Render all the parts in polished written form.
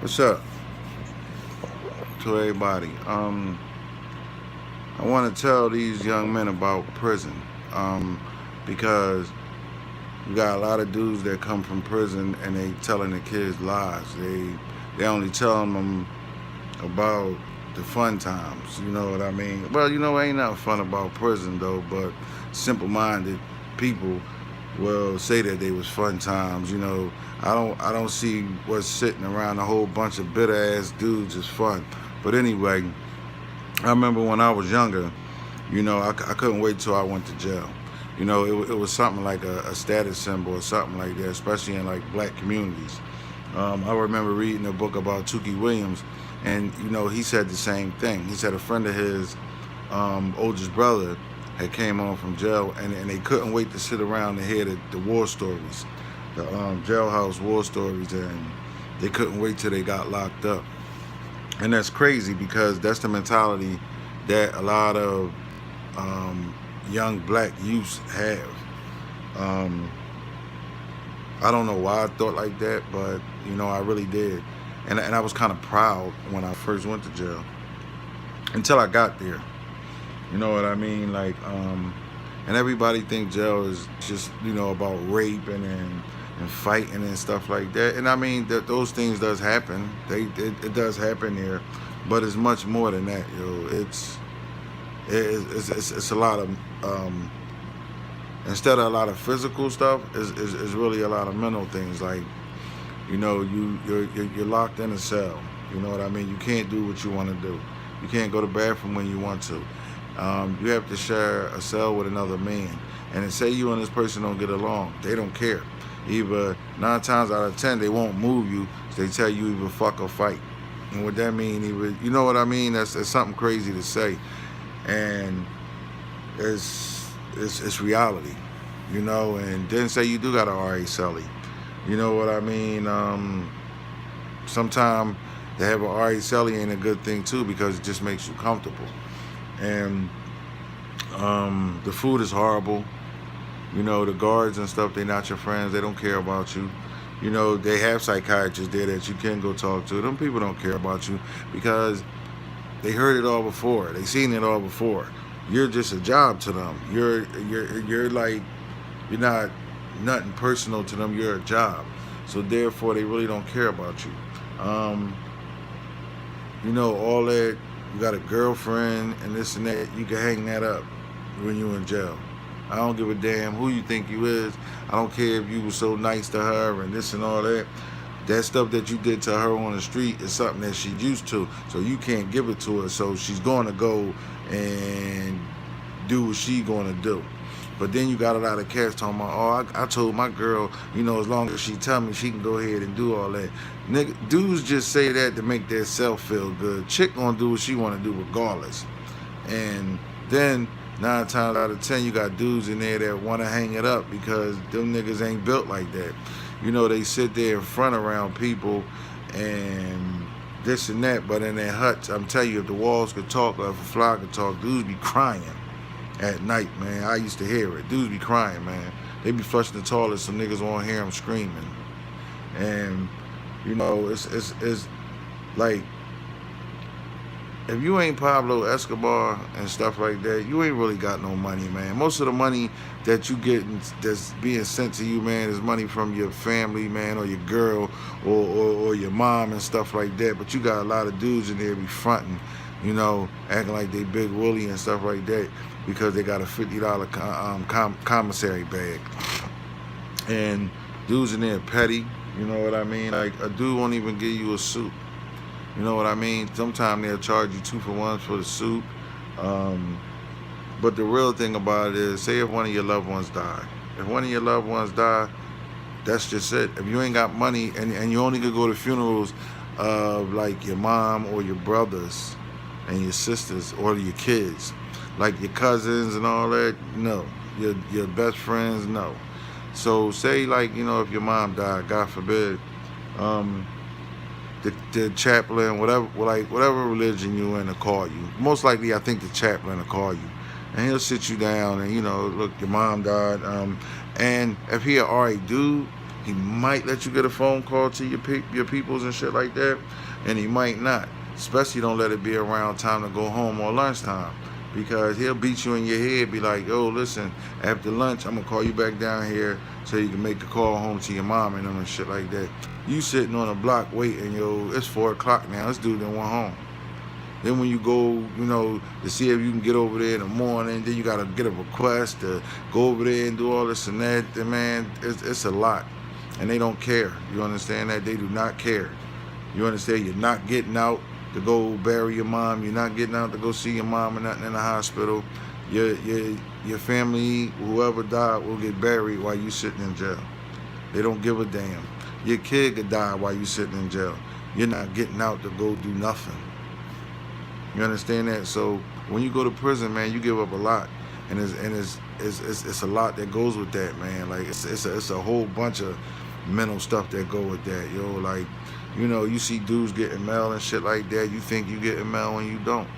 What's up to everybody? I want to tell these young men about prison, because you got a lot of dudes that come from prison and they telling the kids lies. They only telling them about the fun times. You know what I mean? Well, ain't nothing fun about prison though. But simple-minded people will say that they was fun times. I don't see what's sitting around a whole bunch of bitter ass dudes is fun. But anyway, I remember when I was younger, I couldn't wait till I went to jail. It was something like a status symbol or something like that, especially in like black communities. I remember reading a book about Tukey Williams, and he said the same thing. He said a friend of his, oldest brother, had came home from jail, and they couldn't wait to sit around and hear the war stories, the jailhouse war stories, and they couldn't wait till they got locked up. And that's crazy because that's the mentality that a lot of young black youths have. Um, I don't know why I thought like that, but I really did, and I was kind of proud when I first went to jail until I got there. You know what I mean? And everybody think jail is just about raping and fighting and stuff like that. And I mean that those things does happen. It does happen there, but it's much more than that, It's a lot of instead of a lot of physical stuff, is really a lot of mental things. Like you're locked in a cell. You know what I mean? You can't do what you want to do. You can't go to the bathroom when you want to. You have to share a cell with another man. And then say you and this person don't get along, they don't care. Either 9 times out of 10 they won't move you. So they tell you either fuck or fight. And what that mean? Either you know what I mean? That's something crazy to say, and it's reality. And then say you do got a RA celly. You know what I mean? Sometimes to have a RA celly ain't a good thing too because it just makes you comfortable. And the food is horrible. The guards and stuff, they not your friends. They don't care about you. They have psychiatrists there that you can go talk to. Them people don't care about you because they heard it all before. They seen it all before. You're just a job to them. You're like, you're not nothing personal to them. You're a job. So therefore, they really don't care about you. All that. You got a girlfriend and this and that. You can hang that up when you in jail. I don't give a damn who you think you is. I don't care if you were so nice to her and this and all that. That stuff that you did to her on the street is something that she's used to. So you can't give it to her. So she's going to go and do what she's going to do. But then you got a lot of cats talking about, I told my girl, as long as she tell me, she can go ahead and do all that. Nigga, dudes just say that to make their self feel good. Chick gonna do what she want to do regardless. And then 9 times out of 10, you got dudes in there that want to hang it up because them niggas ain't built like that. They sit there in front around people and this and that, but in their huts, I'm telling you, if the walls could talk or if a fly could talk, dudes be crying at night, man. I used to hear it. Dudes be crying, man. They be flushing the toilet so niggas won't hear them screaming. And, it's like, if you ain't Pablo Escobar and stuff like that, you ain't really got no money, man. Most of the money that you get that's being sent to you, man, is money from your family, man, or your girl, or your mom and stuff like that. But you got a lot of dudes in there be fronting, acting like they Big Willie and stuff like that because they got a $50 commissary bag. And dudes in there petty, you know what I mean? Like, a dude won't even give you a suit. You know what I mean? Sometimes they'll charge you 2 for 1 for the suit. But the real thing about it is, say if one of your loved ones die. If one of your loved ones die, that's just it. If you ain't got money and you only could go to funerals of like your mom or your brothers and your sisters or your kids, like your cousins and all that, no. Your best friends, no. So say like, if your mom died, God forbid, the chaplain, whatever religion you in, to call you. Most likely, I think the chaplain will call you, and he'll sit you down and look, your mom died. And if he an RA dude, He might let you get a phone call to your peoples and shit like that, and he might not. Especially don't let it be around time to go home or lunchtime, because he'll beat you in your head, be like, yo, listen, after lunch, I'm gonna call you back down here so you can make a call home to your mom and them and shit like that. You sitting on a block waiting, yo, it's 4 o'clock now, this dude done went home. Then when you go, to see if you can get over there in the morning, then you gotta get a request to go over there and do all this and that. And man, it's a lot. And they don't care. You understand that? They do not care. You understand? You're not getting out to go bury your mom. You're not getting out to go see your mom or nothing in the hospital. Your family, whoever died, will get buried while you sitting in jail. They don't give a damn. Your kid could die while you sitting in jail. You're not getting out to go do nothing. You understand that? So when you go to prison, man, you give up a lot, and it's a lot that goes with that, man. Like it's a whole bunch of mental stuff that go with that, yo. Like, you see dudes getting mail and shit like that. You think you getting mail when you don't.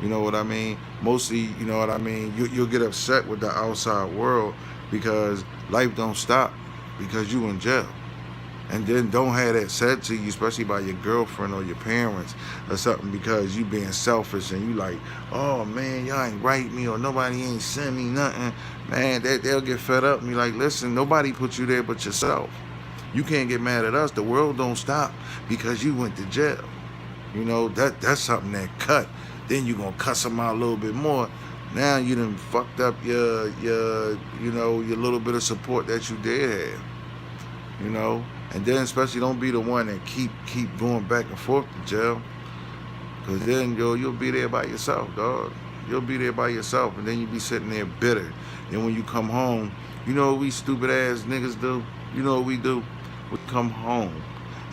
You know what I mean? Mostly, you know what I mean? You'll get upset with the outside world because life don't stop because you in jail. And then don't have that said to you, especially by your girlfriend or your parents or something, because you being selfish and you like, oh man, y'all ain't write me or nobody ain't send me nothing. Man, they'll get fed up and be like, listen, nobody put you there but yourself. You can't get mad at us. The world don't stop because you went to jail. That's something that cut. Then you gonna cuss them out a little bit more. Now you done fucked up your little bit of support that you did have. And then especially don't be the one that keep going back and forth to jail, because then you'll be there by yourself, dog. You'll be there by yourself, and then you be sitting there bitter. And when you come home, you know what we stupid ass niggas do? You know what we do? We come home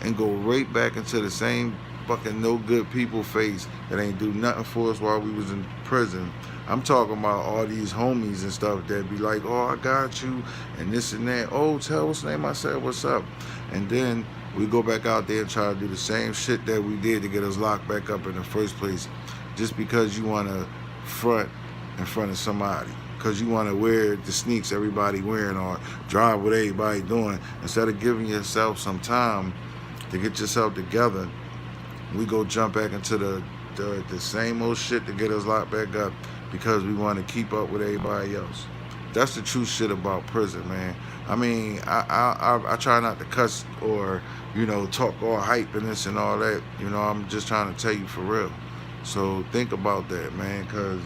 and go right back into the same fucking no good people face that ain't do nothing for us while we was in prison. I'm talking about all these homies and stuff that be like, oh, I got you, and this and that. Oh, tell what's the name? I said, what's up? And then we go back out there and try to do the same shit that we did to get us locked back up in the first place, just because you want to front in front of somebody, because you want to wear the sneaks everybody wearing or drive what everybody doing. Instead of giving yourself some time to get yourself together, we go jump back into the same old shit to get us locked back up because we want to keep up with everybody else. That's the true shit about prison, man. I mean, I try not to cuss or, talk all hype and this and all that. I'm just trying to tell you for real. So think about that, man, because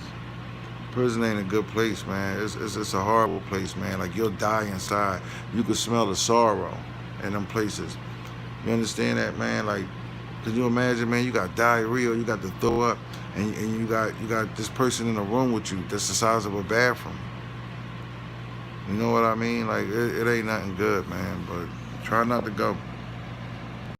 prison ain't a good place, man. It's a horrible place, man. Like, you'll die inside. You can smell the sorrow in them places. You understand that, man? Like, could you imagine, man, you got diarrhea, you got to throw up, and you got this person in a room with you that's the size of a bathroom. You know what I mean? Like, it ain't nothing good, man, but try not to go.